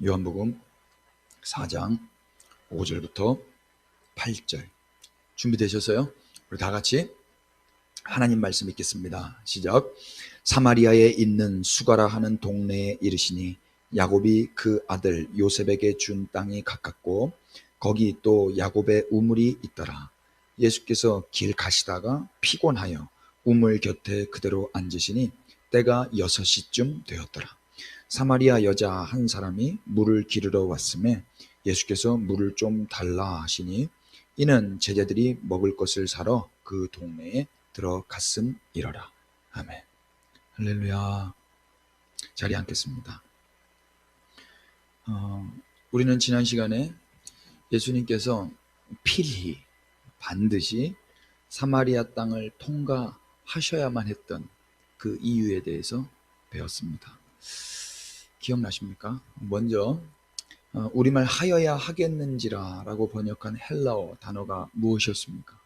요한복음 4장 5절부터 8절 준비되셨어요? 우리 다 같이 하나님 말씀 읽겠습니다. 시작. 사마리아에 있는 수가라 하는 동네에 이르시니 야곱이 그 아들 요셉에게 준 땅이 가깝고 거기 또 야곱의 우물이 있더라. 예수께서 길 가시다가 피곤하여 우물 곁에 그대로 앉으시니 때가 6시쯤 되었더라. 사마리아 여자 한 사람이 물을 기르러 왔음에 예수께서 물을 좀 달라 하시니 이는 제자들이 먹을 것을 사러 그 동네에 들어갔음이러라. 아멘. 할렐루야. 자리에 앉겠습니다. 우리는 지난 시간에 예수님께서 필히 반드시 사마리아 땅을 통과하셔야만 했던 그 이유에 대해서 배웠습니다. 기억나십니까? 먼저 우리말 하여야 하겠는지라 라고 번역한 헬라어 단어가 무엇이었습니까?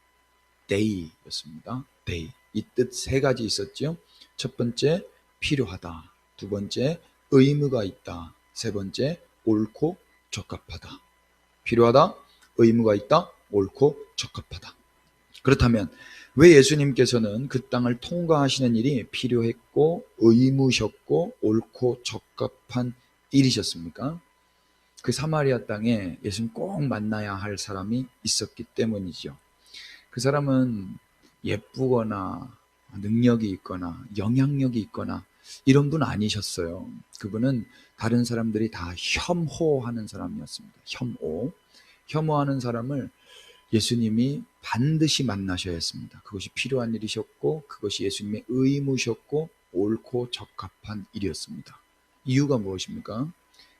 데이였습니다. 데이. 이 뜻 세 가지 있었죠. 첫 번째, 필요하다. 두 번째, 의무가 있다. 세 번째, 옳고 적합하다. 필요하다, 의무가 있다, 옳고 적합하다. 그렇다면 왜 예수님께서는 그 땅을 통과하시는 일이 필요했고 의무셨고 옳고 적합한 일이셨습니까? 그 사마리아 땅에 예수님 꼭 만나야 할 사람이 있었기 때문이죠. 그 사람은 예쁘거나 능력이 있거나 영향력이 있거나 이런 분 아니셨어요. 그분은 다른 사람들이 다 혐오하는 사람이었습니다. 혐오하는 사람을 예수님이 반드시 만나셔야 했습니다. 그것이 필요한 일이셨고 그것이 예수님의 의무셨고 옳고 적합한 일이었습니다. 이유가 무엇입니까?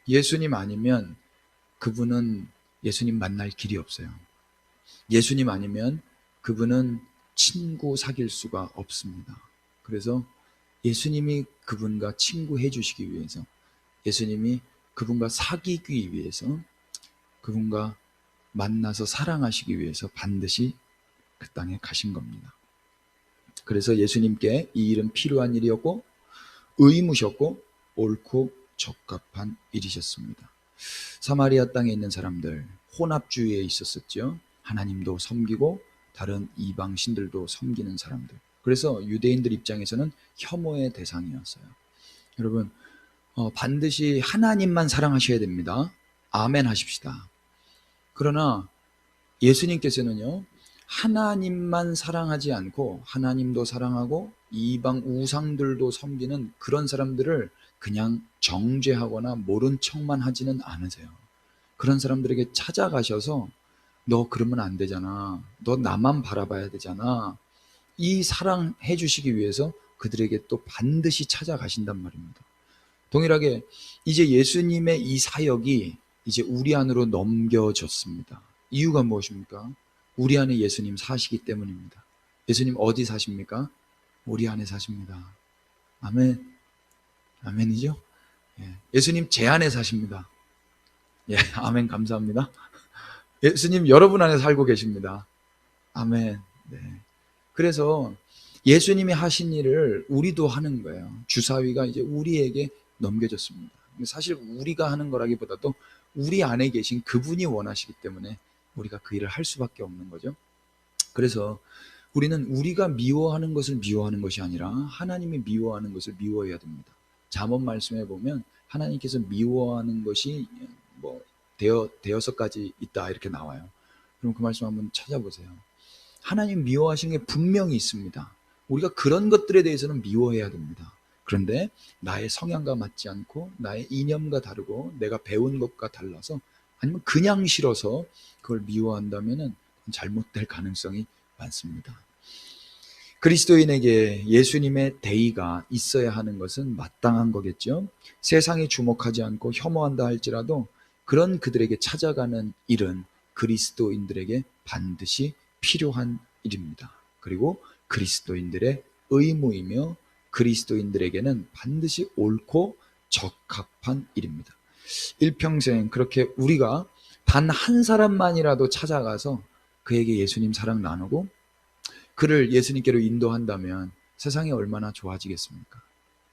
예수님 아니면 그분은 예수님 만날 길이 없어요. 예수님 아니면 그분은 친구 사귈 수가 없습니다. 그래서 예수님이 그분과 친구해 주시기 위해서, 예수님이 그분과 사귀기 위해서, 그분과 만나서 사랑하시기 위해서 반드시 그 땅에 가신 겁니다. 그래서 예수님께 이 일은 필요한 일이었고 의무셨고 옳고 적합한 일이셨습니다. 사마리아 땅에 있는 사람들 혼합주의에 있었었죠. 하나님도 섬기고 다른 이방 신들도 섬기는 사람들. 그래서 유대인들 입장에서는 혐오의 대상이었어요. 여러분, 반드시 하나님만 사랑하셔야 됩니다. 아멘 하십시다. 그러나 예수님께서는요, 하나님만 사랑하지 않고 하나님도 사랑하고 이방 우상들도 섬기는 그런 사람들을 그냥 정죄하거나 모른 척만 하지는 않으세요. 그런 사람들에게 찾아가셔서 너 그러면 안 되잖아. 너 나만 바라봐야 되잖아. 이 사랑해 주시기 위해서 그들에게 또 반드시 찾아가신단 말입니다. 동일하게 이제 예수님의 이 사역이 이제 우리 안으로 넘겨졌습니다. 이유가 무엇입니까? 우리 안에 예수님 사시기 때문입니다. 예수님 어디 사십니까? 우리 안에 사십니다. 아멘. 아멘이죠? 예수님 제 안에 사십니다. 예, 아멘 감사합니다. 예수님 여러분 안에 살고 계십니다. 아멘. 네. 그래서 예수님이 하신 일을 우리도 하는 거예요. 주사위가 이제 우리에게 넘겨졌습니다. 사실 우리가 하는 거라기보다도 우리 안에 계신 그분이 원하시기 때문에 우리가 그 일을 할 수밖에 없는 거죠. 그래서 우리는 우리가 미워하는 것을 미워하는 것이 아니라 하나님이 미워하는 것을 미워해야 됩니다. 잠언 말씀에 보면 하나님께서 미워하는 것이 뭐 대여섯 가지 있다 이렇게 나와요. 그럼 그 말씀 한번 찾아보세요. 하나님 미워하시는 게 분명히 있습니다. 우리가 그런 것들에 대해서는 미워해야 됩니다. 그런데 나의 성향과 맞지 않고 나의 이념과 다르고 내가 배운 것과 달라서 아니면 그냥 싫어서 그걸 미워한다면 잘못될 가능성이 많습니다. 그리스도인에게 예수님의 대의가 있어야 하는 것은 마땅한 거겠죠. 세상이 주목하지 않고 혐오한다 할지라도 그런 그들에게 찾아가는 일은 그리스도인들에게 반드시 필요한 일입니다. 그리고 그리스도인들의 의무이며 그리스도인들에게는 반드시 옳고 적합한 일입니다. 일평생 그렇게 우리가 단 한 사람만이라도 찾아가서 그에게 예수님 사랑 나누고 그를 예수님께로 인도한다면 세상이 얼마나 좋아지겠습니까?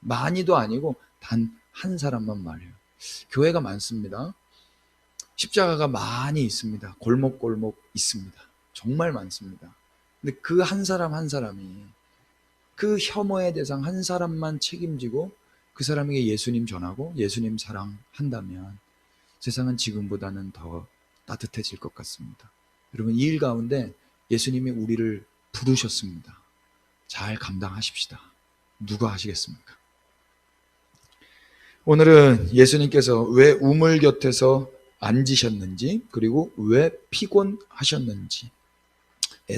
많이도 아니고 단 한 사람만 말이에요. 교회가 많습니다. 십자가가 많이 있습니다. 골목골목 있습니다. 정말 많습니다. 근데 그 한 사람 한 사람이 그 혐오의 대상 한 사람만 책임지고 그 사람에게 예수님 전하고 예수님 사랑한다면 세상은 지금보다는 더 따뜻해질 것 같습니다. 여러분, 이 일 가운데 예수님이 우리를 부르셨습니다. 잘 감당하십시다. 누가 하시겠습니까? 오늘은 예수님께서 왜 우물 곁에서 앉으셨는지, 그리고 왜 피곤하셨는지에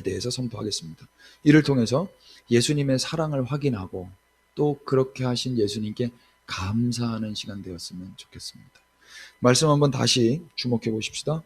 대해서 선포하겠습니다. 이를 통해서 예수님의 사랑을 확인하고 또 그렇게 하신 예수님께 감사하는 시간 되었으면 좋겠습니다. 말씀 한번 다시 주목해 보십시다.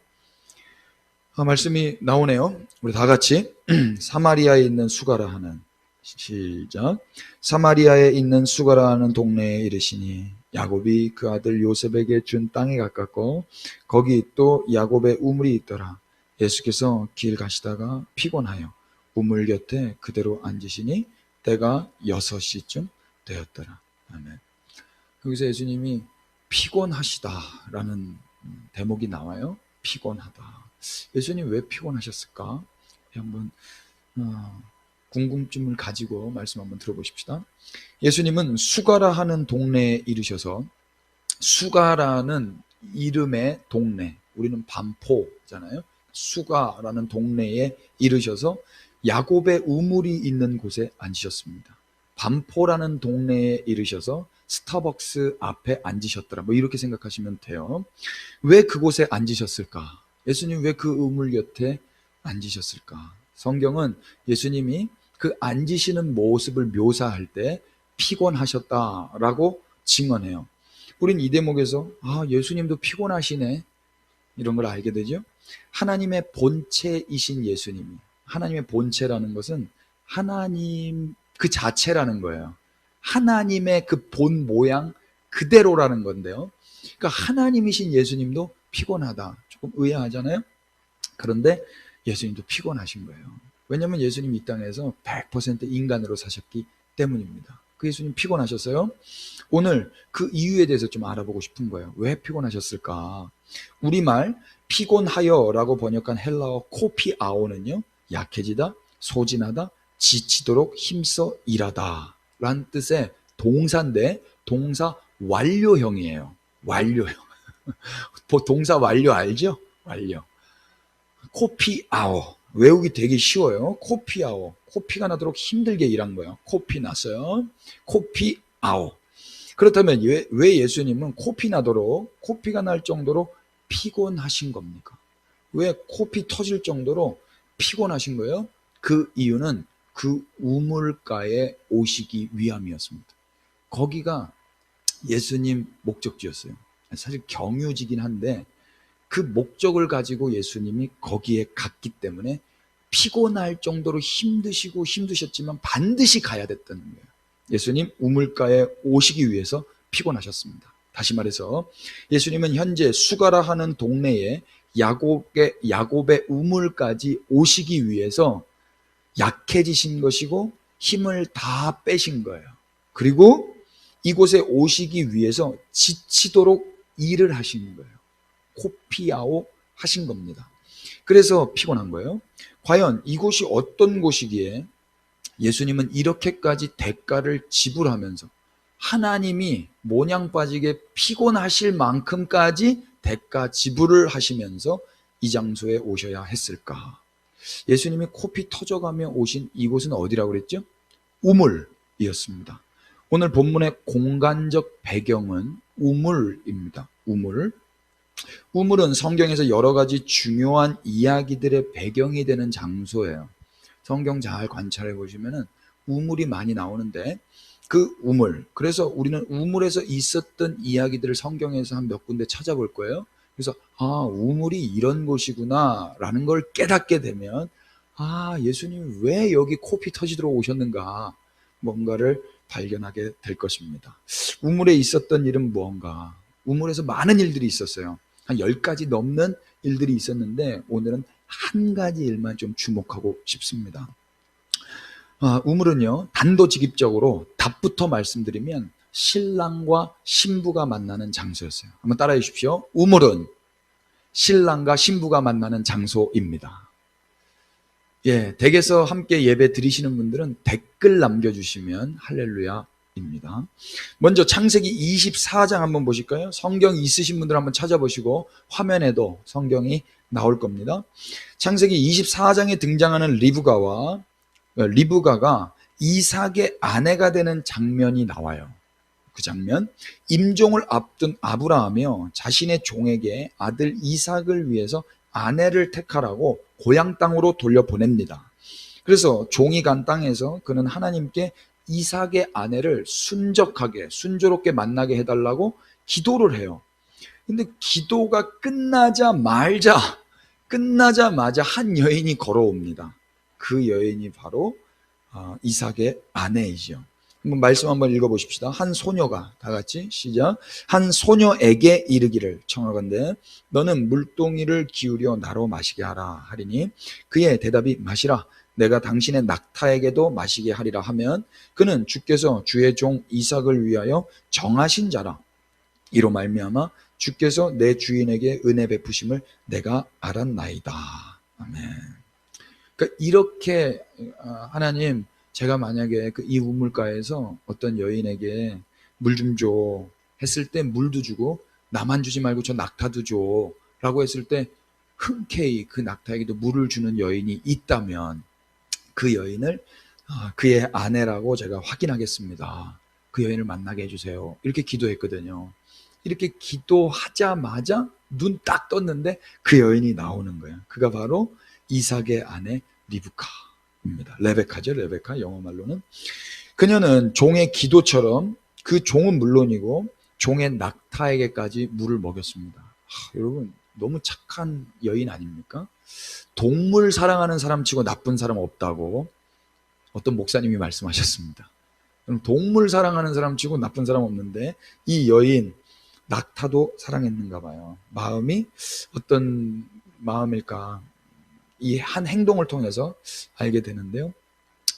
말씀이 나오네요. 우리 다 같이 사마리아에 있는 수가라 하는, 시작. 사마리아에 있는 수가라 하는 동네에 이르시니 야곱이 그 아들 요셉에게 준 땅에 가깝고 거기 또 야곱의 우물이 있더라. 예수께서 길 가시다가 피곤하여 우물 곁에 그대로 앉으시니 때가 6시쯤 되었더라. 아멘. 여기서 예수님이 피곤하시다라는 대목이 나와요. 피곤하다. 예수님 왜 피곤하셨을까? 한번 궁금증을 가지고 말씀 한번 들어보십시다. 예수님은 수가라 하는 동네에 이르셔서, 수가라는 이름의 동네, 우리는 반포잖아요. 수가라는 동네에 이르셔서 야곱의 우물이 있는 곳에 앉으셨습니다. 반포라는 동네에 이르셔서 스타벅스 앞에 앉으셨더라. 뭐 이렇게 생각하시면 돼요. 왜 그곳에 앉으셨을까? 예수님 왜 그 우물 곁에 앉으셨을까? 성경은 예수님이 그 앉으시는 모습을 묘사할 때 피곤하셨다라고 증언해요. 우린 이 대목에서 예수님도 피곤하시네, 이런 걸 알게 되죠. 하나님의 본체이신 예수님이, 하나님의 본체라는 것은 하나님 그 자체라는 거예요. 하나님의 그 본 모양 그대로라는 건데요. 그러니까 하나님이신 예수님도 피곤하다. 조금 의아하잖아요. 그런데 예수님도 피곤하신 거예요. 왜냐하면 예수님이 이 땅에서 100% 인간으로 사셨기 때문입니다. 그 예수님 피곤하셨어요? 오늘 그 이유에 대해서 좀 알아보고 싶은 거예요. 왜 피곤하셨을까? 우리말 피곤하여라고 번역한 헬라어 코피아오는요, 약해지다, 소진하다, 지치도록 힘써 일하다 라는 뜻의 동사인데 동사 완료형이에요. 완료형. 동사 완료 알죠? 완료. 코피아오. 외우기 되게 쉬워요. 코피아오. 코피가 나도록 힘들게 일한 거예요. 코피 났어요. 코피아오. 그렇다면 왜 예수님은 코피 나도록, 코피가 날 정도로 피곤하신 겁니까? 왜 코피 터질 정도로 피곤하신 거예요? 그 이유는 그 우물가에 오시기 위함이었습니다. 거기가 예수님 목적지였어요. 사실 경유지긴 한데 그 목적을 가지고 예수님이 거기에 갔기 때문에 피곤할 정도로 힘드셨지만 반드시 가야 됐다는 거예요. 예수님 우물가에 오시기 위해서 피곤하셨습니다. 다시 말해서 예수님은 현재 수가라 하는 동네에 야곱의 우물까지 오시기 위해서 약해지신 것이고 힘을 다 빼신 거예요. 그리고 이곳에 오시기 위해서 지치도록 일을 하신 거예요. 코피아오 하신 겁니다. 그래서 피곤한 거예요. 과연 이곳이 어떤 곳이기에 예수님은 이렇게까지 대가를 지불하면서 하나님이 모냥 빠지게 피곤하실 만큼까지 대가 지불을 하시면서 이 장소에 오셔야 했을까? 예수님이 코피 터져가며 오신 이곳은 어디라고 그랬죠? 우물이었습니다. 오늘 본문의 공간적 배경은 우물입니다. 우물은 성경에서 여러 가지 중요한 이야기들의 배경이 되는 장소예요. 성경 잘 관찰해 보시면은 우물이 많이 나오는데 그 우물, 그래서 우리는 우물에서 있었던 이야기들을 성경에서 한 몇 군데 찾아볼 거예요. 그래서 우물이 이런 곳이구나 라는 걸 깨닫게 되면 예수님이 왜 여기 코피 터지도록 오셨는가, 뭔가를 발견하게 될 것입니다. 우물에 있었던 일은 무언가? 우물에서 많은 일들이 있었어요. 한 10가지 넘는 일들이 있었는데 오늘은 한 가지 일만 좀 주목하고 싶습니다. 우물은요, 단도직입적으로 답부터 말씀드리면 신랑과 신부가 만나는 장소였어요. 한번 따라해 주십시오. 우물은 신랑과 신부가 만나는 장소입니다. 예, 댁에서 함께 예배 드리시는 분들은 댓글 남겨주시면 할렐루야입니다. 먼저 창세기 24장 한번 보실까요? 성경 있으신 분들 한번 찾아보시고 화면에도 성경이 나올 겁니다. 창세기 24장에 등장하는 리브가가 이삭의 아내가 되는 장면이 나와요. 그 장면, 임종을 앞둔 아브라함이요 자신의 종에게 아들 이삭을 위해서 아내를 택하라고 고향 땅으로 돌려보냅니다. 그래서 종이 간 땅에서 그는 하나님께 이삭의 아내를 순조롭게 만나게 해달라고 기도를 해요. 근데 기도가 끝나자마자 한 여인이 걸어옵니다. 그 여인이 바로 이삭의 아내이죠. 한번 말씀 한번 읽어보십시다. 한 소녀가, 다 같이 시작. 한 소녀에게 이르기를 청하건대 너는 물동이를 기울여 나로 마시게 하라 하리니 그의 대답이 마시라 내가 당신의 낙타에게도 마시게 하리라 하면 그는 주께서 주의 종 이삭을 위하여 정하신 자라. 이로 말미암아 주께서 내 주인에게 은혜 베푸심을 내가 알았나이다. 아멘. 그러니까 이렇게 하나님, 제가 만약에 이 우물가에서 어떤 여인에게 물 좀 줘 했을 때 물도 주고 나만 주지 말고 저 낙타도 줘 라고 했을 때 흔쾌히 그 낙타에게도 물을 주는 여인이 있다면 그 여인을 그의 아내라고 제가 확인하겠습니다. 그 여인을 만나게 해주세요. 이렇게 기도했거든요. 이렇게 기도하자마자 눈 딱 떴는데 그 여인이 나오는 거예요. 그가 바로 이삭의 아내 리브카입니다. 레베카죠. 레베카 영어 말로는. 그녀는 종의 기도처럼 그 종은 물론이고 종의 낙타에게까지 물을 먹였습니다. 여러분 너무 착한 여인 아닙니까? 동물 사랑하는 사람 치고 나쁜 사람 없다고 어떤 목사님이 말씀하셨습니다. 동물 사랑하는 사람 치고 나쁜 사람 없는데 이 여인 낙타도 사랑했는가 봐요. 마음이 어떤 마음일까? 이 한 행동을 통해서 알게 되는데요.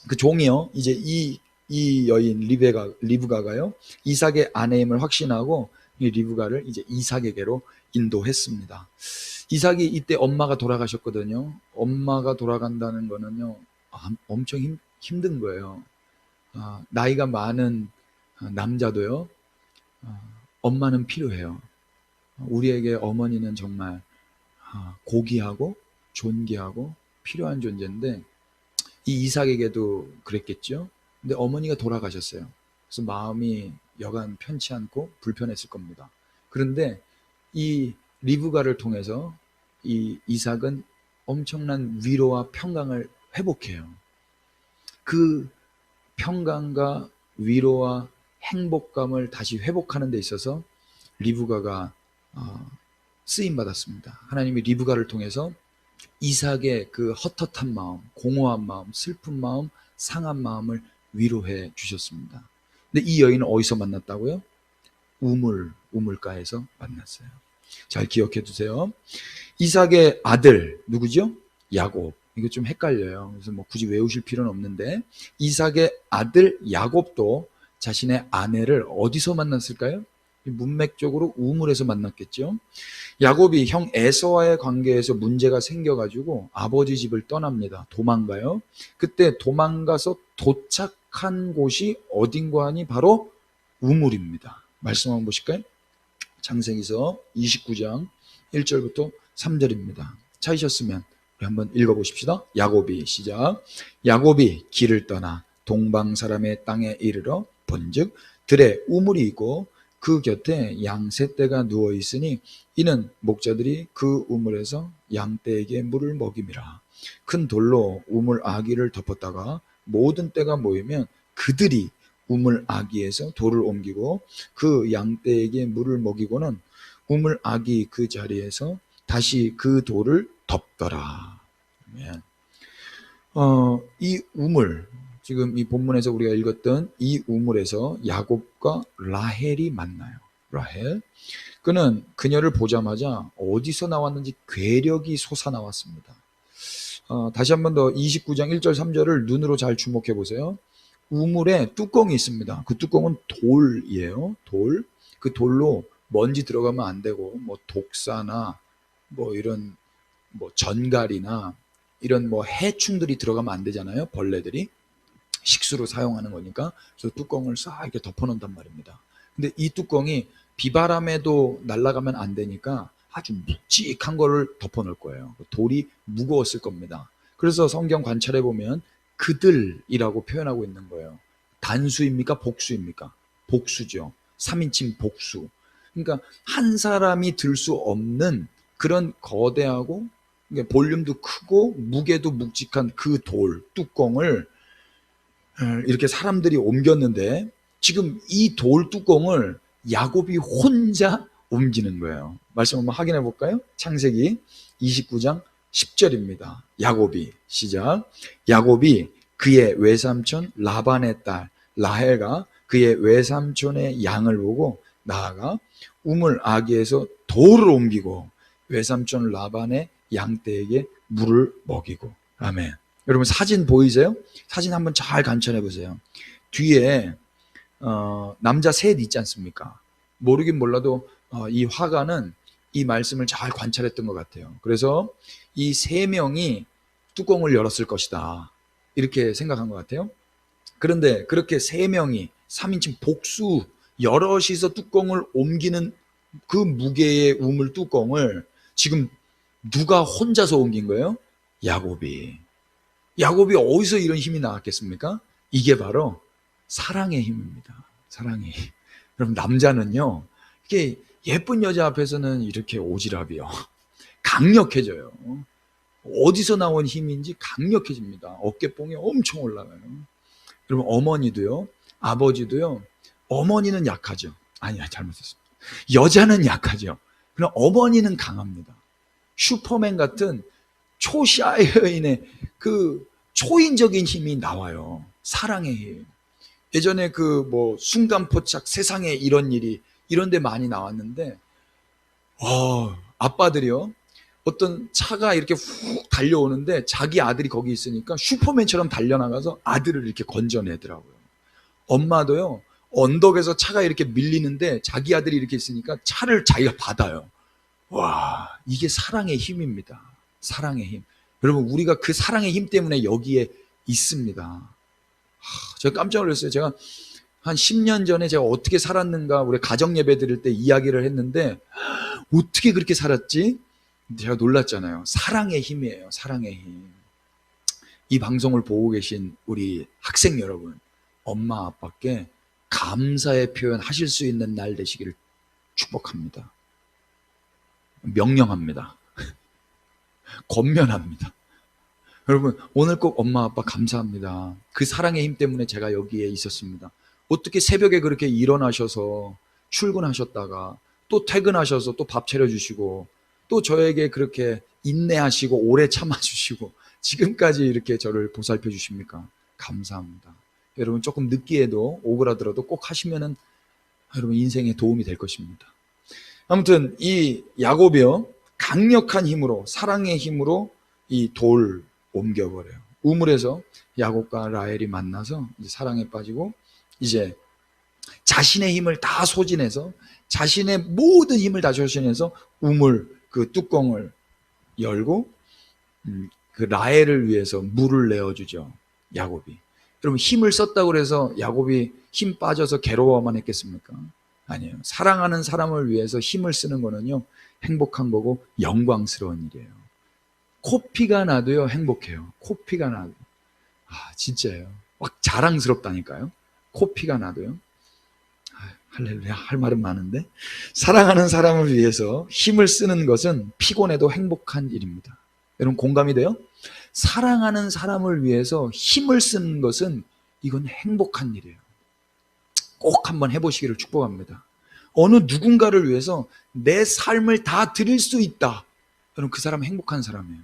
그 종이요, 이제 이 여인 리브가가요, 이삭의 아내임을 확신하고 이 리브가를 이제 이삭에게로 인도했습니다. 이삭이 이때 엄마가 돌아가셨거든요. 엄마가 돌아간다는 거는요, 엄청 힘든 거예요. 나이가 많은 남자도요, 엄마는 필요해요. 우리에게 어머니는 정말 고귀하고 존귀하고 필요한 존재인데 이 이삭에게도 그랬겠죠. 근데 어머니가 돌아가셨어요. 그래서 마음이 여간 편치 않고 불편했을 겁니다. 그런데 이 리브가를 통해서 이 이삭은 엄청난 위로와 평강을 회복해요. 그 평강과 위로와 행복감을 다시 회복하는 데 있어서 리브가가 쓰임받았습니다. 하나님이 리브가를 통해서 이삭의 그 헛헛한 마음, 공허한 마음, 슬픈 마음, 상한 마음을 위로해 주셨습니다. 근데 이 여인은 어디서 만났다고요? 우물가에서 만났어요. 잘 기억해 두세요. 이삭의 아들 누구죠? 야곱. 이거 좀 헷갈려요. 그래서 뭐 굳이 외우실 필요는 없는데 이삭의 아들 야곱도 자신의 아내를 어디서 만났을까요? 문맥적으로 우물에서 만났겠죠. 야곱이 형 에서와의 관계에서 문제가 생겨가지고 아버지 집을 떠납니다. 도망가요. 그때 도망가서 도착한 곳이 어딘가 하니 바로 우물입니다. 말씀 한번 보실까요? 창세기서 29장 1절부터 3절입니다. 찾으셨으면 우리 한번 읽어보십시다. 야곱이 시작. 야곱이 길을 떠나 동방 사람의 땅에 이르러 본즉 들에 우물이 있고 그 곁에 양 세 떼가 누워 있으니 이는 목자들이 그 우물에서 양 떼에게 물을 먹임이라. 큰 돌로 우물 아기를 덮었다가 모든 떼가 모이면 그들이 우물 아기에서 돌을 옮기고 그 양 떼에게 물을 먹이고는 우물 아기 그 자리에서 다시 그 돌을 덮더라. 이 우물, 지금 이 본문에서 우리가 읽었던 이 우물에서 야곱과 라헬이 만나요. 라헬. 그는 그녀를 보자마자 어디서 나왔는지 괴력이 솟아나왔습니다. 다시 한 번 더 29장 1절 3절을 눈으로 잘 주목해 보세요. 우물에 뚜껑이 있습니다. 그 뚜껑은 돌이에요. 돌. 그 돌로 먼지 들어가면 안 되고, 뭐 독사나 뭐 이런 뭐 전갈이나 이런 뭐 해충들이 들어가면 안 되잖아요. 벌레들이 식수로 사용하는 거니까. 그래서 뚜껑을 싹 이렇게 덮어놓는단 말입니다. 근데 이 뚜껑이 비바람에도 날아가면 안 되니까 아주 묵직한 거를 덮어놓을 거예요. 돌이 무거웠을 겁니다. 그래서 성경 관찰해 보면 그들이라고 표현하고 있는 거예요. 단수입니까? 복수입니까? 복수죠. 3인칭 복수. 그러니까 한 사람이 들 수 없는 그런 거대하고 볼륨도 크고 무게도 묵직한 그 돌 뚜껑을 이렇게 사람들이 옮겼는데, 지금 이 돌 뚜껑을 야곱이 혼자 옮기는 거예요. 말씀 한번 확인해 볼까요? 창세기 29장 10절입니다. 야곱이, 시작. 야곱이 그의 외삼촌 라반의 딸 라헬과 그의 외삼촌의 양을 보고 나아가 우물 아기에서 돌을 옮기고 외삼촌 라반의 양떼에게 물을 먹이고. 아멘. 여러분 사진 보이세요? 사진 한번 잘 관찰해 보세요. 뒤에 남자 셋 있지 않습니까? 모르긴 몰라도 이 화가는 이 말씀을 잘 관찰했던 것 같아요. 그래서 이 세 명이 뚜껑을 열었을 것이다, 이렇게 생각한 것 같아요. 그런데 그렇게 세 명이 3인칭 복수 여럿이서 뚜껑을 옮기는 그 무게의 우물 뚜껑을 지금 누가 혼자서 옮긴 거예요? 야곱이. 야곱이 어디서 이런 힘이 나왔겠습니까? 이게 바로 사랑의 힘입니다. 사랑의 힘. 그럼 남자는요, 이게 예쁜 여자 앞에서는 이렇게 오지랖이요. 강력해져요. 어디서 나온 힘인지 강력해집니다. 어깨뽕이 엄청 올라가요. 여러분 어머니도요, 아버지도요, 어머니는 약하죠. 아니야, 잘못했습니다. 여자는 약하죠. 그럼 어머니는 강합니다. 슈퍼맨 같은 초샤이어인의 그 초인적인 힘이 나와요. 사랑의 힘. 예전에 그 뭐 순간포착 세상에 이런 일이 이런 데 많이 나왔는데, 아빠들이요, 어떤 차가 이렇게 훅 달려오는데 자기 아들이 거기 있으니까 슈퍼맨처럼 달려나가서 아들을 이렇게 건져내더라고요. 엄마도요, 언덕에서 차가 이렇게 밀리는데 자기 아들이 이렇게 있으니까 차를 자기가 받아요. 와, 이게 사랑의 힘입니다. 사랑의 힘. 여러분 우리가 그 사랑의 힘 때문에 여기에 있습니다. 제가 깜짝 놀랐어요. 제가 한 10년 전에 제가 어떻게 살았는가 우리 가정 예배 드릴 때 이야기를 했는데, 어떻게 그렇게 살았지? 제가 놀랐잖아요. 사랑의 힘이에요. 사랑의 힘. 이 방송을 보고 계신 우리 학생 여러분, 엄마 아빠께 감사의 표현 하실 수 있는 날 되시기를 축복합니다. 명령합니다. 권면합니다. 여러분 오늘 꼭 엄마 아빠 감사합니다. 그 사랑의 힘 때문에 제가 여기에 있었습니다. 어떻게 새벽에 그렇게 일어나셔서 출근하셨다가 또 퇴근하셔서 또 밥 차려주시고 또 저에게 그렇게 인내하시고 오래 참아주시고 지금까지 이렇게 저를 보살펴 주십니까? 감사합니다. 여러분 조금 늦게도 오그라들어도 꼭 하시면은 여러분 인생에 도움이 될 것입니다. 아무튼 이 야곱이요, 강력한 힘으로, 사랑의 힘으로 이 돌 옮겨버려요. 우물에서 야곱과 라헬이 만나서 이제 사랑에 빠지고 이제 자신의 힘을 다 소진해서 자신의 모든 힘을 다 소진해서 우물 그 뚜껑을 열고 그 라헬을 위해서 물을 내어주죠. 야곱이. 여러분 힘을 썼다고 해서 야곱이 힘 빠져서 괴로워만 했겠습니까? 아니에요. 사랑하는 사람을 위해서 힘을 쓰는 거는요, 행복한 거고 영광스러운 일이에요. 코피가 나도요 행복해요. 코피가 나도. 진짜예요. 막 자랑스럽다니까요. 코피가 나도요. 할렐루야. 할 말은 많은데, 사랑하는 사람을 위해서 힘을 쓰는 것은 피곤해도 행복한 일입니다. 여러분 공감이 돼요? 사랑하는 사람을 위해서 힘을 쓰는 것은 이건 행복한 일이에요. 꼭 한번 해보시기를 축복합니다. 어느 누군가를 위해서 내 삶을 다 드릴 수 있다. 여러분 그 사람은 행복한 사람이에요.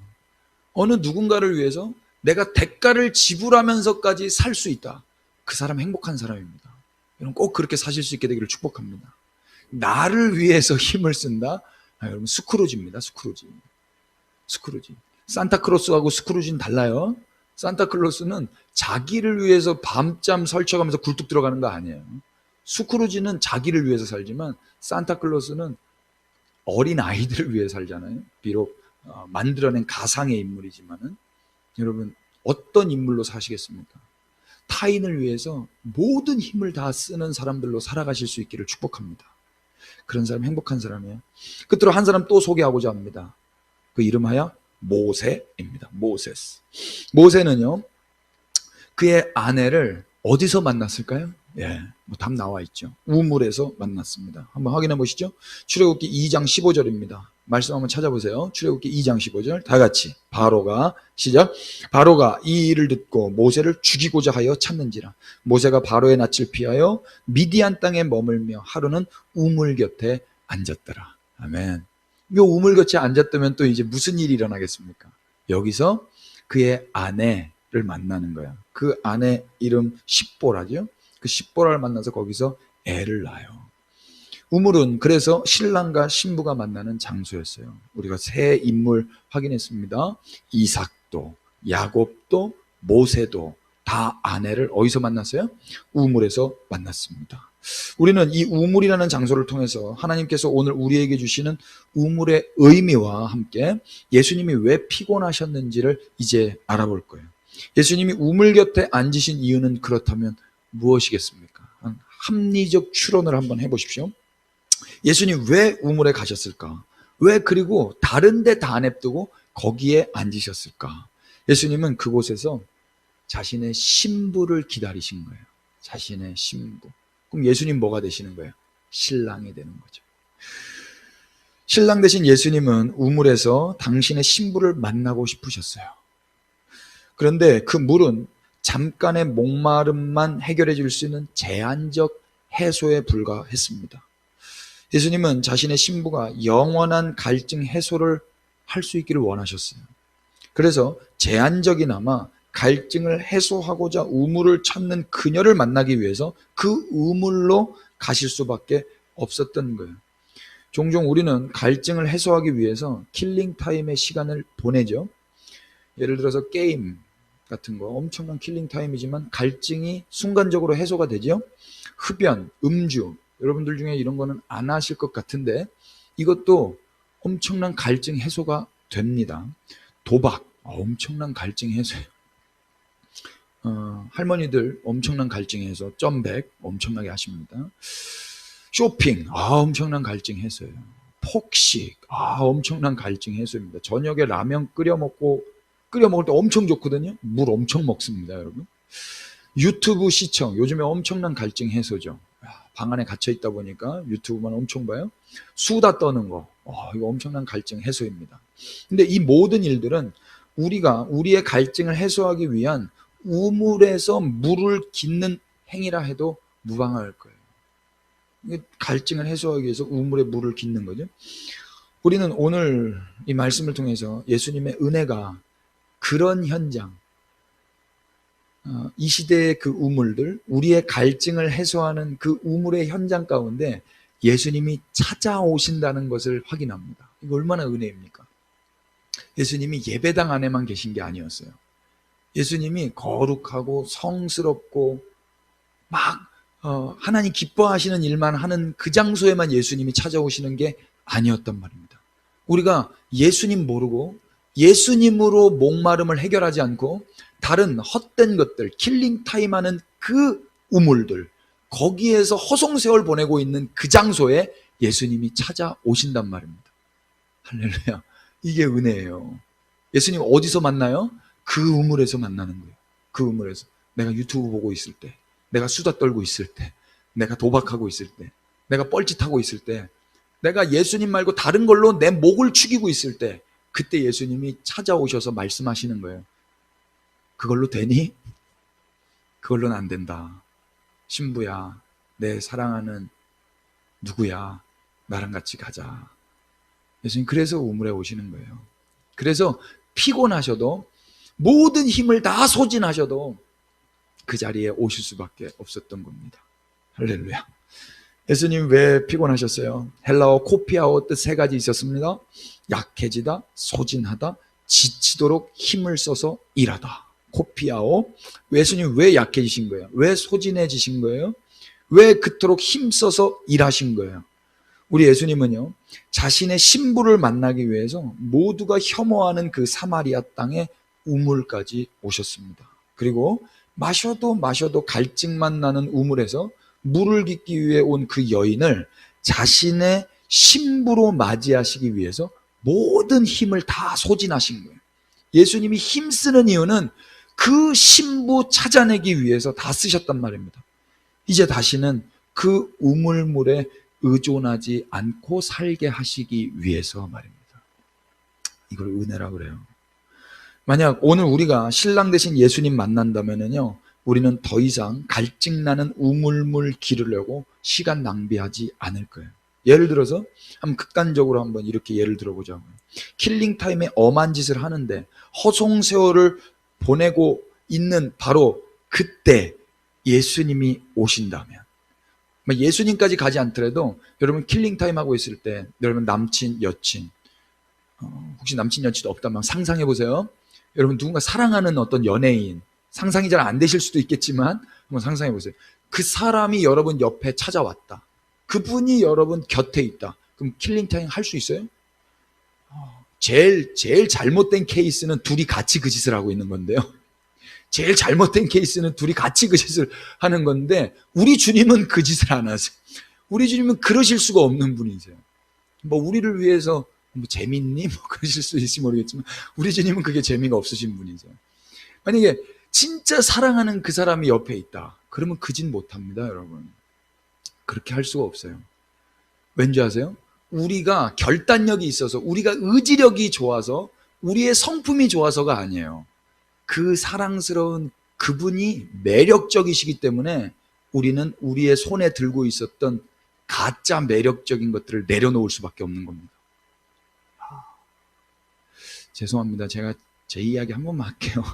어느 누군가를 위해서 내가 대가를 지불하면서까지 살 수 있다. 그 사람 행복한 사람입니다. 여러분 꼭 그렇게 사실 수 있게 되기를 축복합니다. 나를 위해서 힘을 쓴다? 여러분 스크루지입니다. 스크루지. 산타크로스하고 스크루지는 달라요. 산타클로스는 자기를 위해서 밤잠 설쳐가면서 굴뚝 들어가는 거 아니에요. 스크루지는 자기를 위해서 살지만 산타클로스는 어린 아이들을 위해 살잖아요. 비록 만들어낸 가상의 인물이지만은, 여러분 어떤 인물로 사시겠습니까? 타인을 위해서 모든 힘을 다 쓰는 사람들로 살아가실 수 있기를 축복합니다. 그런 사람 행복한 사람이에요. 끝으로 한 사람 또 소개하고자 합니다. 그 이름하여 모세입니다. 모세스. 모세는요, 그의 아내를 어디서 만났을까요? 예, 답 나와 있죠. 우물에서 만났습니다. 한번 확인해 보시죠. 출애굽기 2장 15절입니다. 말씀 한번 찾아보세요. 출애굽기 2장 15절 다 같이 바로가 시작. 바로가 이 일을 듣고 모세를 죽이고자 하여 찾는지라. 모세가 바로의 낯을 피하여 미디안 땅에 머물며 하루는 우물 곁에 앉았더라. 아멘. 이 우물 곁에 앉았다면 또 이제 무슨 일이 일어나겠습니까? 여기서 그의 아내를 만나는 거야. 그 아내 이름 십보라죠. 그 십보라를 만나서 거기서 애를 낳아요. 우물은 그래서 신랑과 신부가 만나는 장소였어요. 우리가 세 인물 확인했습니다. 이삭도, 야곱도, 모세도 다 아내를 어디서 만났어요? 우물에서 만났습니다. 우리는 이 우물이라는 장소를 통해서 하나님께서 오늘 우리에게 주시는 우물의 의미와 함께 예수님이 왜 피곤하셨는지를 이제 알아볼 거예요. 예수님이 우물 곁에 앉으신 이유는 그렇다면 무엇이겠습니까? 합리적 추론을 한번 해보십시오. 예수님 왜 우물에 가셨을까? 왜 그리고 다른 데 다 냅두고 거기에 앉으셨을까? 예수님은 그곳에서 자신의 신부를 기다리신 거예요. 자신의 신부. 그럼 예수님 뭐가 되시는 거예요? 신랑이 되는 거죠. 신랑 되신 예수님은 우물에서 당신의 신부를 만나고 싶으셨어요. 그런데 그 물은 잠깐의 목마름만 해결해 줄 수 있는 제한적 해소에 불과했습니다. 예수님은 자신의 신부가 영원한 갈증 해소를 할 수 있기를 원하셨어요. 그래서 제한적이나마 갈증을 해소하고자 우물을 찾는 그녀를 만나기 위해서 그 우물로 가실 수밖에 없었던 거예요. 종종 우리는 갈증을 해소하기 위해서 킬링타임의 시간을 보내죠. 예를 들어서 게임 같은 거 엄청난 킬링타임이지만 갈증이 순간적으로 해소가 되죠. 흡연, 음주, 여러분들 중에 이런 거는 안 하실 것 같은데 이것도 엄청난 갈증 해소가 됩니다. 도박, 엄청난 갈증 해소예요. 할머니들 엄청난 갈증 해소, 점백 엄청나게 하십니다. 쇼핑, 엄청난 갈증 해소예요. 폭식, 엄청난 갈증 해소입니다. 저녁에 라면 끓여 먹을 때 엄청 좋거든요. 물 엄청 먹습니다, 여러분. 유튜브 시청, 요즘에 엄청난 갈증 해소죠. 방 안에 갇혀 있다 보니까 유튜브만 엄청 봐요. 수다 떠는 거, 이거 엄청난 갈증 해소입니다. 근데 이 모든 일들은 우리가 우리의 갈증을 해소하기 위한 우물에서 물을 깃는 행위라 해도 무방할 거예요. 갈증을 해소하기 위해서 우물에 물을 깃는 거죠. 우리는 오늘 이 말씀을 통해서 예수님의 은혜가 그런 현장, 이 시대의 그 우물들, 우리의 갈증을 해소하는 그 우물의 현장 가운데 예수님이 찾아오신다는 것을 확인합니다. 이거 얼마나 은혜입니까? 예수님이 예배당 안에만 계신 게 아니었어요. 예수님이 거룩하고 성스럽고 막 하나님 기뻐하시는 일만 하는 그 장소에만 예수님이 찾아오시는 게 아니었단 말입니다. 우리가 예수님 모르고 예수님으로 목마름을 해결하지 않고 다른 헛된 것들, 킬링타임 하는 그 우물들, 거기에서 허송세월 보내고 있는 그 장소에 예수님이 찾아오신단 말입니다. 할렐루야. 이게 은혜예요. 예수님 어디서 만나요? 그 우물에서 만나는 거예요. 그 우물에서. 내가 유튜브 보고 있을 때, 내가 수다 떨고 있을 때, 내가 도박하고 있을 때, 내가 뻘짓하고 있을 때, 내가 예수님 말고 다른 걸로 내 목을 축이고 있을 때, 그때 예수님이 찾아오셔서 말씀하시는 거예요. 그걸로 되니? 그걸로는 안 된다. 신부야, 내 사랑하는 누구야, 나랑 같이 가자. 예수님 그래서 우물에 오시는 거예요. 그래서 피곤하셔도 모든 힘을 다 소진하셔도 그 자리에 오실 수밖에 없었던 겁니다. 할렐루야. 예수님 왜 피곤하셨어요? 헬라어 코피아오 뜻 세 가지 있었습니다. 약해지다, 소진하다, 지치도록 힘을 써서 일하다. 코피아오. 예수님 왜 약해지신 거예요? 왜 소진해지신 거예요? 왜 그토록 힘써서 일하신 거예요? 우리 예수님은요, 자신의 신부를 만나기 위해서 모두가 혐오하는 그 사마리아 땅에 우물까지 오셨습니다. 그리고 마셔도 마셔도 갈증만 나는 우물에서 물을 깃기 위해 온 그 여인을 자신의 신부로 맞이하시기 위해서 모든 힘을 다 소진하신 거예요. 예수님이 힘쓰는 이유는 그 신부 찾아내기 위해서 다 쓰셨단 말입니다. 이제 다시는 그 우물물에 의존하지 않고 살게 하시기 위해서 말입니다. 이걸 은혜라고 그래요. 만약 오늘 우리가 신랑 대신 예수님 만난다면요, 우리는 더 이상 갈증나는 우물물 기르려고 시간 낭비하지 않을 거예요. 예를 들어서 한번 극단적으로 한번 이렇게 예를 들어보자고요. 킬링타임에 엄한 짓을 하는데 허송세월을 보내고 있는 바로 그때 예수님이 오신다면, 예수님까지 가지 않더라도 여러분 킬링타임 하고 있을 때 여러분 남친, 여친, 혹시 남친, 여친 없다면 상상해 보세요. 여러분 누군가 사랑하는 어떤 연예인, 상상이 잘 안 되실 수도 있겠지만 한번 상상해 보세요. 그 사람이 여러분 옆에 찾아왔다. 그분이 여러분 곁에 있다. 그럼 킬링타임 할 수 있어요? 제일 잘못된 케이스는 둘이 같이 그 짓을 하고 있는 건데요. 제일 잘못된 케이스는 둘이 같이 그 짓을 하는 건데, 우리 주님은 그 짓을 안 하세요. 우리 주님은 그러실 수가 없는 분이세요. 우리를 위해서 재밌니? 그러실 수 있을지 모르겠지만 우리 주님은 그게 재미가 없으신 분이세요. 만약에 진짜 사랑하는 그 사람이 옆에 있다, 그러면 그 짓 못합니다, 여러분. 그렇게 할 수가 없어요. 왠지 아세요? 우리가 결단력이 있어서, 우리가 의지력이 좋아서, 우리의 성품이 좋아서가 아니에요. 그 사랑스러운 그분이 매력적이시기 때문에 우리는 우리의 손에 들고 있었던 가짜 매력적인 것들을 내려놓을 수밖에 없는 겁니다. 죄송합니다. 제가 제 이야기 한 번만 할게요.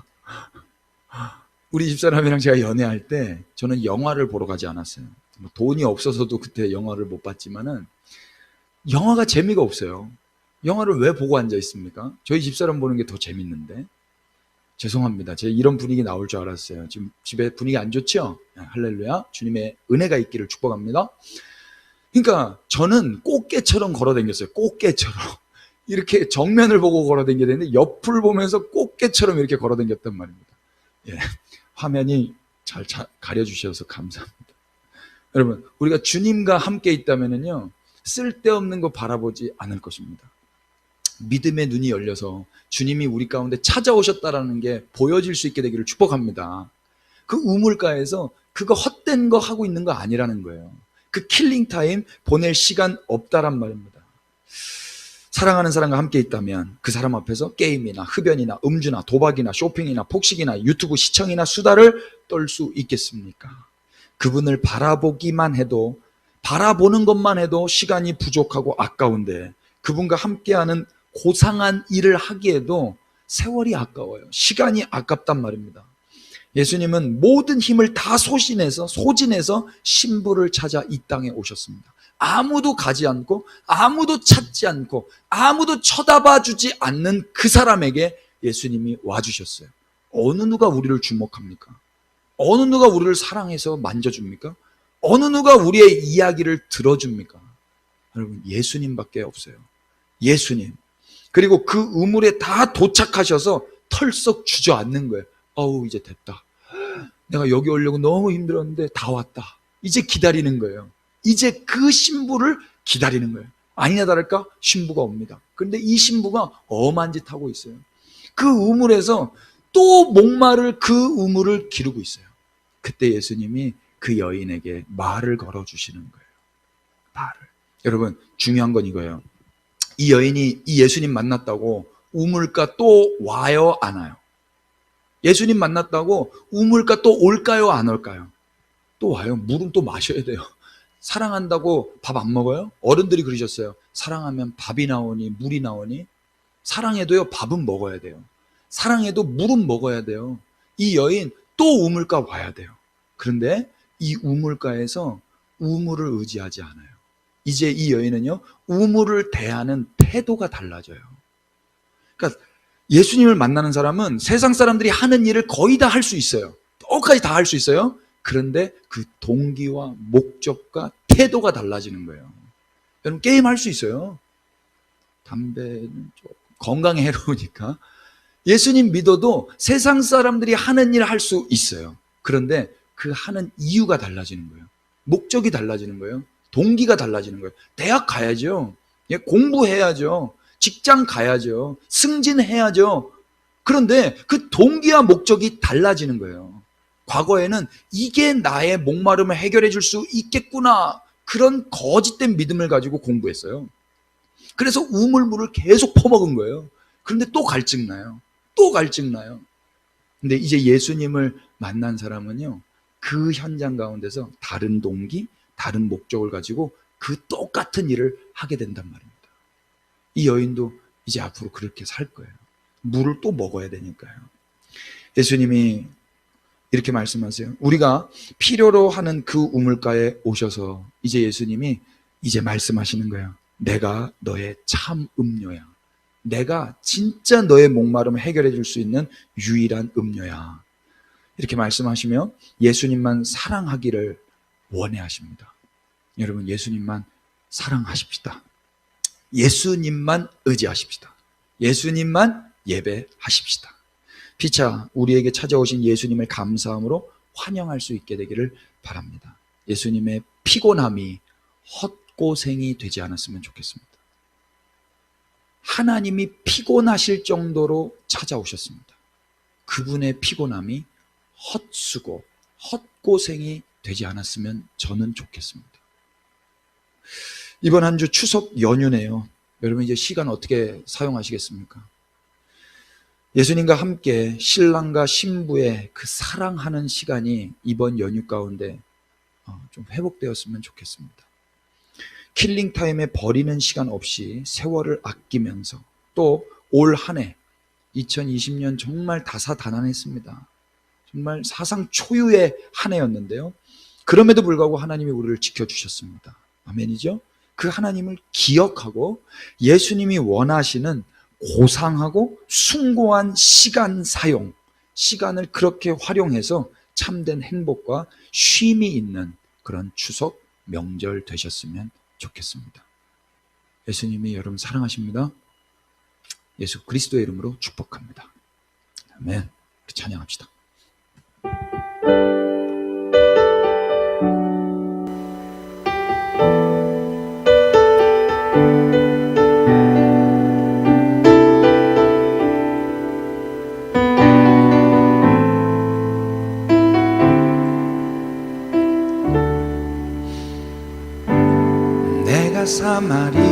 우리 집사람이랑 제가 연애할 때 저는 영화를 보러 가지 않았어요. 돈이 없어서도 그때 영화를 못 봤지만은 영화가 재미가 없어요. 영화를 왜 보고 앉아 있습니까? 저희 집사람 보는 게 더 재밌는데. 죄송합니다. 제가 이런 분위기 나올 줄 알았어요. 지금 집에 분위기 안 좋죠? 할렐루야. 주님의 은혜가 있기를 축복합니다. 그러니까 저는 꽃게처럼 걸어다녔어요. 꽃게처럼. 이렇게 정면을 보고 걸어다녀야 되는데 옆을 보면서 꽃게처럼 이렇게 걸어다녔단 말입니다. 예, 화면이 잘 가려주셔서 감사합니다. 여러분, 우리가 주님과 함께 있다면요, 쓸데없는 거 바라보지 않을 것입니다. 믿음의 눈이 열려서 주님이 우리 가운데 찾아오셨다라는 게 보여질 수 있게 되기를 축복합니다. 그 우물가에서 그거 헛된 거 하고 있는 거 아니라는 거예요. 그 킬링타임 보낼 시간 없다란 말입니다. 사랑하는 사람과 함께 있다면 그 사람 앞에서 게임이나 흡연이나 음주나 도박이나 쇼핑이나 폭식이나 유튜브 시청이나 수다를 떨 수 있겠습니까? 그분을 바라보기만 해도, 바라보는 것만 해도 시간이 부족하고 아까운데, 그분과 함께하는 고상한 일을 하기에도 세월이 아까워요. 시간이 아깝단 말입니다. 예수님은 모든 힘을 다 소진해서 신부를 찾아 이 땅에 오셨습니다. 아무도 가지 않고, 아무도 찾지 않고, 아무도 쳐다봐 주지 않는 그 사람에게 예수님이 와주셨어요. 어느 누가 우리를 주목합니까? 어느 누가 우리를 사랑해서 만져줍니까? 어느 누가 우리의 이야기를 들어줍니까? 여러분, 예수님밖에 없어요. 예수님. 그리고 그 우물에 다 도착하셔서 털썩 주저앉는 거예요. 어우, 이제 됐다. 내가 여기 오려고 너무 힘들었는데 다 왔다. 이제 기다리는 거예요. 이제 그 신부를 기다리는 거예요. 아니나 다를까 신부가 옵니다. 그런데 이 신부가 엄한 짓 하고 있어요. 그 우물에서 또 목마를 그 우물을 기르고 있어요. 그때 예수님이 그 여인에게 말을 걸어주시는 거예요. 말을. 여러분, 중요한 건 이거예요. 이 여인이 이 예수님 만났다고 우물가 또 와요, 안 와요? 예수님 만났다고 우물가 또 올까요, 안 올까요? 또 와요. 물은 또 마셔야 돼요. 사랑한다고 밥 안 먹어요? 어른들이 그러셨어요. 사랑하면 밥이 나오니 물이 나오니? 사랑해도요, 밥은 먹어야 돼요. 사랑해도 물은 먹어야 돼요. 이 여인 또 우물가 와야 돼요. 그런데 이 우물가에서 우물을 의지하지 않아요. 이제 이 여인은요, 우물을 대하는 태도가 달라져요. 그러니까 예수님을 만나는 사람은 세상 사람들이 하는 일을 거의 다 할 수 있어요. 똑같이 다 할 수 있어요. 그런데 그 동기와 목적과 태도가 달라지는 거예요. 여러분, 게임 할 수 있어요. 담배는 좀 건강에 해로우니까. 예수님 믿어도 세상 사람들이 하는 일을 할 수 있어요. 그런데 그 하는 이유가 달라지는 거예요. 목적이 달라지는 거예요. 동기가 달라지는 거예요. 대학 가야죠. 공부해야죠. 직장 가야죠. 승진해야죠. 그런데 그 동기와 목적이 달라지는 거예요. 과거에는 이게 나의 목마름을 해결해 줄 수 있겠구나, 그런 거짓된 믿음을 가지고 공부했어요. 그래서 우물물을 계속 퍼먹은 거예요. 그런데 또 갈증 나요. 또 갈증 나요. 근데 이제 예수님을 만난 사람은요, 그 현장 가운데서 다른 동기, 다른 목적을 가지고 그 똑같은 일을 하게 된단 말입니다. 이 여인도 이제 앞으로 그렇게 살 거예요. 물을 또 먹어야 되니까요. 예수님이 이렇게 말씀하세요. 우리가 필요로 하는 그 우물가에 오셔서 이제 예수님이 이제 말씀하시는 거예요. 내가 너의 참 음료야. 내가 진짜 너의 목마름을 해결해 줄 수 있는 유일한 음료야. 이렇게 말씀하시며 예수님만 사랑하기를 원해 하십니다. 여러분, 예수님만 사랑하십시다. 예수님만 의지하십시다. 예수님만 예배하십시다. 피차 우리에게 찾아오신 예수님을 감사함으로 환영할 수 있게 되기를 바랍니다. 예수님의 피곤함이 헛고생이 되지 않았으면 좋겠습니다. 하나님이 피곤하실 정도로 찾아오셨습니다. 그분의 피곤함이 헛수고, 헛고생이 되지 않았으면 저는 좋겠습니다. 이번 한 주 추석 연휴네요. 여러분, 이제 시간 어떻게 사용하시겠습니까? 예수님과 함께 신랑과 신부의 그 사랑하는 시간이 이번 연휴 가운데 좀 회복되었으면 좋겠습니다. 킬링타임에 버리는 시간 없이 세월을 아끼면서 또 올 한 해 2020년 정말 다사다난했습니다. 정말 사상 초유의 한 해였는데요. 그럼에도 불구하고 하나님이 우리를 지켜주셨습니다. 아멘이죠? 그 하나님을 기억하고 예수님이 원하시는 고상하고 숭고한 시간 사용, 시간을 그렇게 활용해서 참된 행복과 쉼이 있는 그런 추석 명절 되셨으면 좋겠습니다. 예수님이 여러분 사랑하십니다. 예수 그리스도의 이름으로 축복합니다. 아멘. 찬양합시다.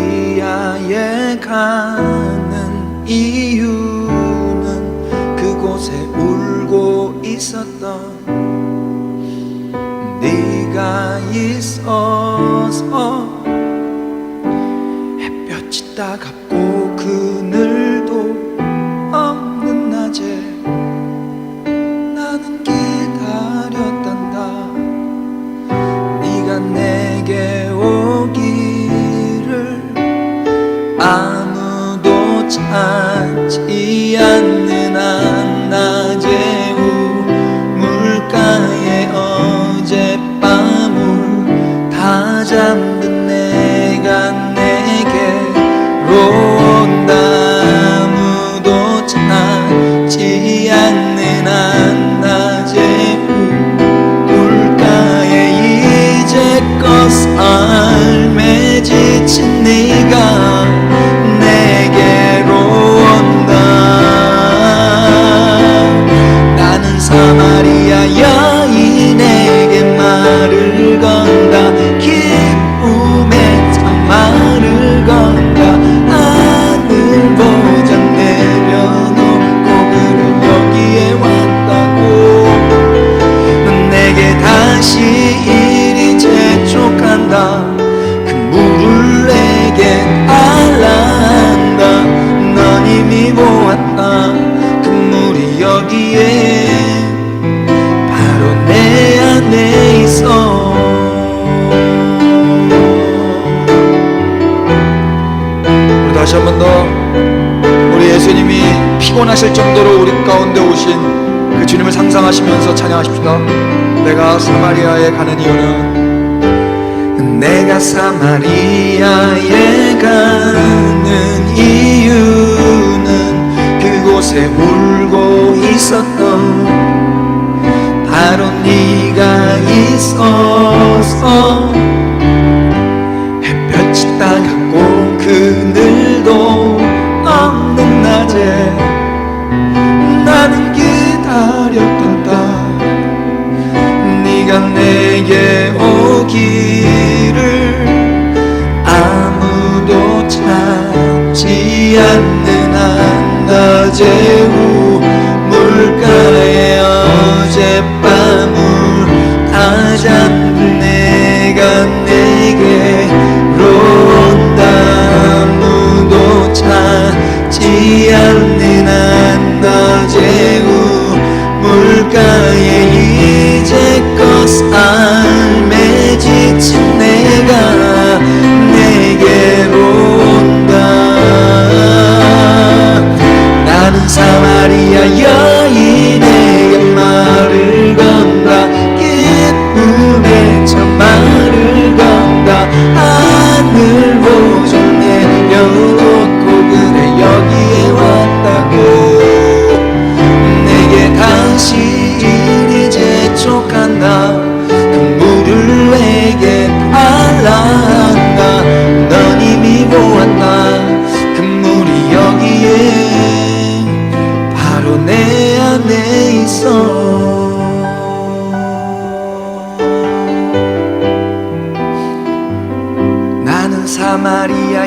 사마리아에 가는 이유는 그곳에 울고 있었던 네가 있어서. 햇볕이 따갑고 그늘도 없는 낮에 나는 기다렸단다. 네가 내게 오기 아무도 찾지 않는 한낮의 우물가에 어젯밤을 다 잠든 내가 내게로 온다. 아무도 찾지 않는 한낮의 우물가에 이제껏 삶에 지친 네가 사마리아 여인에게 말을 건다. 기쁨의 참 말을 건다. 하늘보자 내려놓고 그를 여기에 왔다고. 넌 내게 다시 이리 재촉한다. 그 물을 내게 알란다. 넌 이미 보았다. 그 물이 여기에 내 안에 있어. 우리 다시 한 번 더 우리 예수님이 피곤하실 정도로 우리 가운데 오신 그 주님을 상상하시면서 찬양하십시다. 내가 사마리아에 가는 이유는, 내가 사마리아에 가는 이유는 그곳에 울고 있었던 바로 네가 있어서. 햇볕이 따갑고 그늘도 없는 낮에 나는 기다렸단다. 네가 내게 오기를 아무도 찾지 않는 한낮의 우물가에 어젯밤을 다 잠든 내가 내게로 온다. 아무도 찾지 않는 한낮의 우물가에 이제껏 삶에 지친 내가 내게로 온다. 나는 사마리아 여인에게 말을 건다. 기쁨의 참 말을 건다. 하늘 보조 내려놓고 그래 여기에 왔다고. 내게 다시 이리 재촉한다. 그 물을 내게 달라한다. 넌 이미 보았다. 그 물이 여기에 바로 내 안에 있어. 나는 사마리아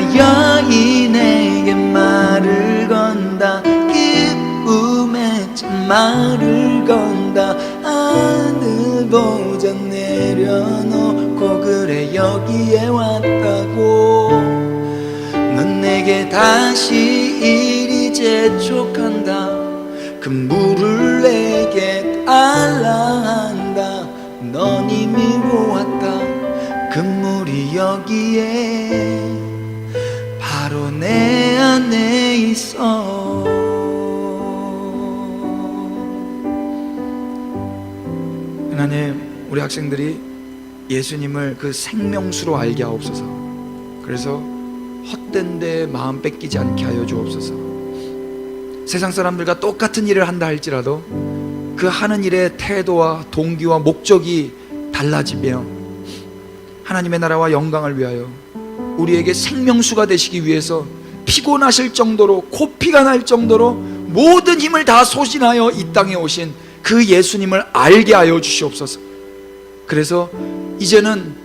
여인에게 말을 건다. 기쁨의 참 말을 건다. 하늘 보자 내려놓고 그래 여기에 왔다고. 넌 내게 다시 이리 재촉한다. 그 물을 내게 달라한다. 넌 이미 보았다. 그 물이 여기에 바로 내 안에 있어. 하나님, 우리 학생들이 예수님을 그 생명수로 알게 하옵소서. 그래서 헛된 데에 마음 뺏기지 않게 하여 주옵소서. 세상 사람들과 똑같은 일을 한다 할지라도 그 하는 일의 태도와 동기와 목적이 달라지며 하나님의 나라와 영광을 위하여 우리에게 생명수가 되시기 위해서 피곤하실 정도로 코피가 날 정도로 모든 힘을 다 소진하여 이 땅에 오신 그 예수님을 알게 하여 주시옵소서. 그래서 이제는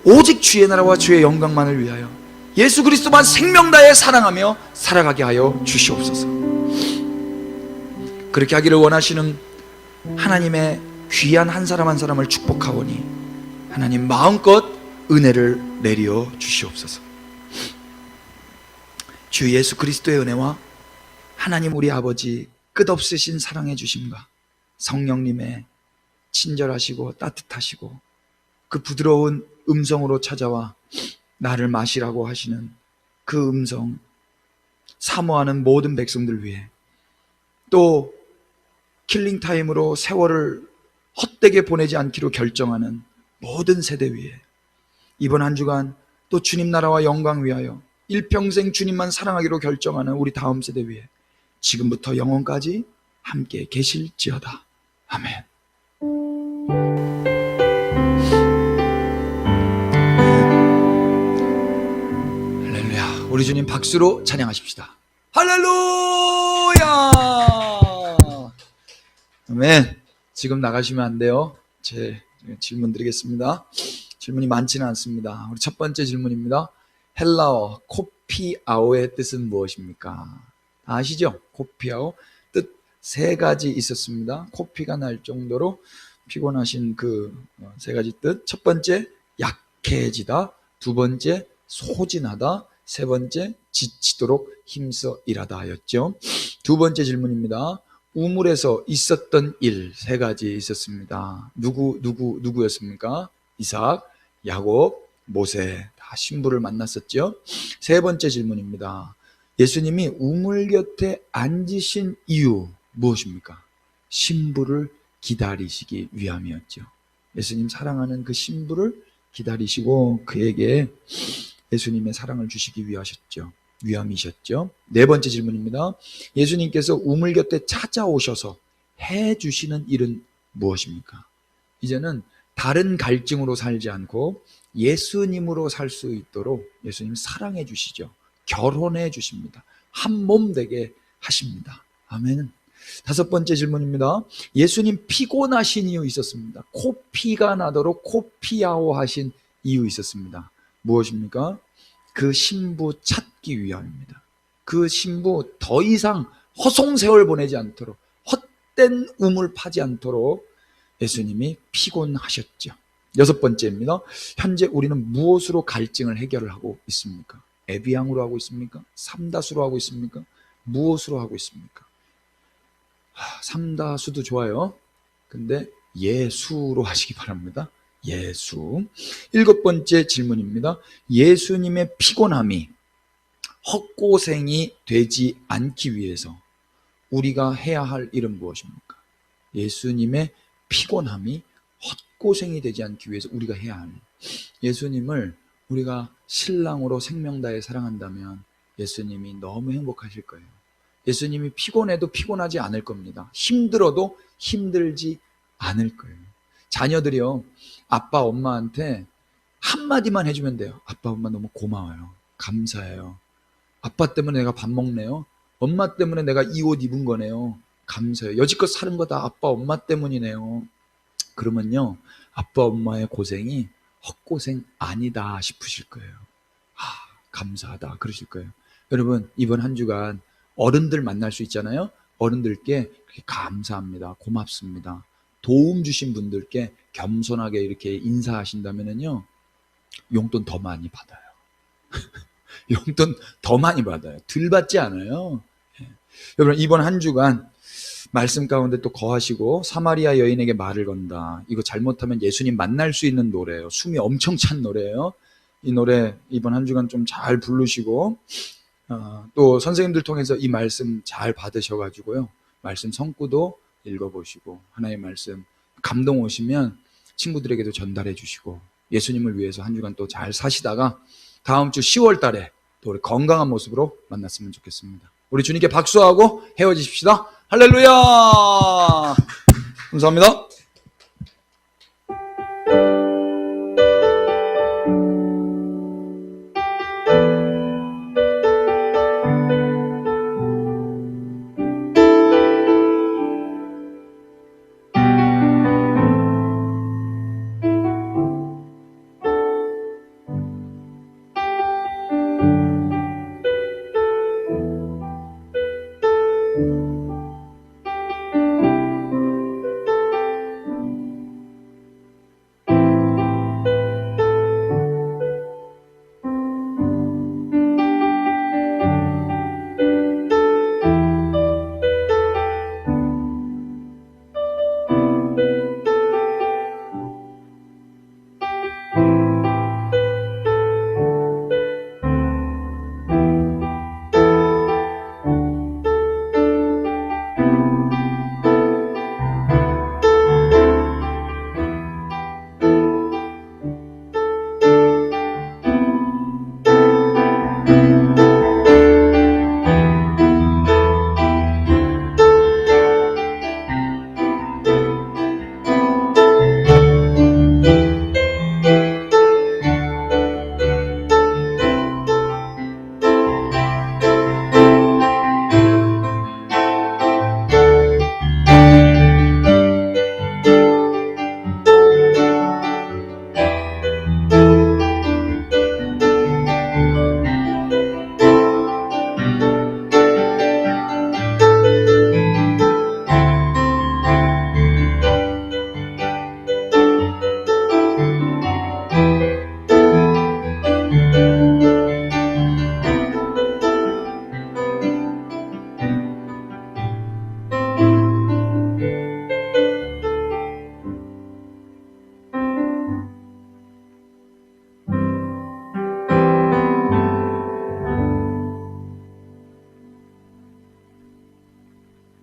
오직 주의 나라와 주의 영광만을 위하여 예수 그리스도만 생명 다해 사랑하며 살아가게 하여 주시옵소서. 그렇게 하기를 원하시는 하나님의 귀한 한 사람 한 사람을 축복하오니 하나님 마음껏 은혜를 내려 주시옵소서. 주 예수 그리스도의 은혜와 하나님 우리 아버지 끝없으신 사랑해 주심과 성령님의 친절하시고 따뜻하시고 그 부드러운 음성으로 찾아와 나를 마시라고 하시는 그 음성, 사모하는 모든 백성들 위해, 또 킬링타임으로 세월을 헛되게 보내지 않기로 결정하는 모든 세대 위에 이번 한 주간 또 주님 나라와 영광 위하여 일평생 주님만 사랑하기로 결정하는 우리 다음 세대 위에 지금부터 영원까지 함께 계실지어다. 아멘. 할렐루야. 우리 주님 박수로 찬양하십시다. 할렐루야. 아멘. 지금 나가시면 안 돼요. 제 질문 드리겠습니다. 질문이 많지는 않습니다. 우리 첫 번째 질문입니다. 헬라어 코피아오의 뜻은 무엇입니까? 다 아시죠? 코피아오 뜻 세 가지 있었습니다. 코피가 날 정도로 피곤하신 그 세 가지 뜻. 첫 번째 약해지다, 두 번째 소진하다, 세 번째 지치도록 힘써 일하다 였죠. 두 번째 질문입니다. 우물에서 있었던 일 세 가지 있었습니다. 누구였습니까? 이삭, 야곱, 모세 다 신부를 만났었죠. 세 번째 질문입니다. 예수님이 우물 곁에 앉으신 이유 무엇입니까? 신부를 기다리시기 위함이었죠. 예수님 사랑하는 그 신부를 기다리시고 그에게 예수님의 사랑을 주시기 위함이셨죠. 네 번째 질문입니다. 예수님께서 우물 곁에 찾아오셔서 해주시는 일은 무엇입니까? 이제는 다른 갈증으로 살지 않고 예수님으로 살 수 있도록 예수님 사랑해 주시죠. 결혼해 주십니다. 한 몸 되게 하십니다. 아멘. 다섯 번째 질문입니다. 예수님 피곤하신 이유 있었습니다. 코피가 나도록 코피아오 하신 이유 있었습니다. 무엇입니까? 그 신부 찾기 위함입니다. 그 신부 더 이상 허송세월 보내지 않도록, 헛된 우물 파지 않도록 예수님이 피곤하셨죠. 여섯 번째입니다. 현재 우리는 무엇으로 갈증을 해결을 하고 있습니까? 에비앙으로 하고 있습니까? 삼다수로 하고 있습니까? 무엇으로 하고 있습니까? 삼다수도 좋아요. 근데 예수로 하시기 바랍니다. 예수. 일곱 번째 질문입니다. 예수님의 피곤함이 헛고생이 되지 않기 위해서 우리가 해야 할 일은 무엇입니까? 예수님의 피곤함이 헛고생이 되지 않기 위해서 우리가 해야 할 일. 예수님을 우리가 신랑으로 생명 다해 사랑한다면 예수님이 너무 행복하실 거예요. 예수님이 피곤해도 피곤하지 않을 겁니다. 힘들어도 힘들지 않을 거예요. 자녀들이요, 아빠 엄마한테 한마디만 해주면 돼요. 아빠 엄마 너무 고마워요. 감사해요. 아빠 때문에 내가 밥 먹네요. 엄마 때문에 내가 이 옷 입은 거네요. 감사해요. 여지껏 사는 거 다 아빠 엄마 때문이네요. 그러면요, 아빠 엄마의 고생이 헛고생 아니다 싶으실 거예요. 감사하다 그러실 거예요. 여러분, 이번 한 주간 어른들 만날 수 있잖아요. 어른들께 감사합니다, 고맙습니다, 도움 주신 분들께 겸손하게 이렇게 인사하신다면요, 용돈 더 많이 받아요. 용돈 더 많이 받아요. 덜 받지 않아요. 여러분, 이번 한 주간 말씀 가운데 또 거하시고 사마리아 여인에게 말을 건다. 이거 잘못하면 예수님 만날 수 있는 노래예요. 숨이 엄청 찬 노래예요. 이 노래 이번 한 주간 좀 잘 부르시고 또 선생님들 통해서 이 말씀 잘 받으셔가지고요, 말씀 성구도 읽어보시고 하나의 말씀 감동 오시면 친구들에게도 전달해 주시고 예수님을 위해서 한 주간 또 잘 사시다가 다음 주 10월 달에 또 우리 건강한 모습으로 만났으면 좋겠습니다. 우리 주님께 박수하고 헤어지십시다. 할렐루야! 감사합니다.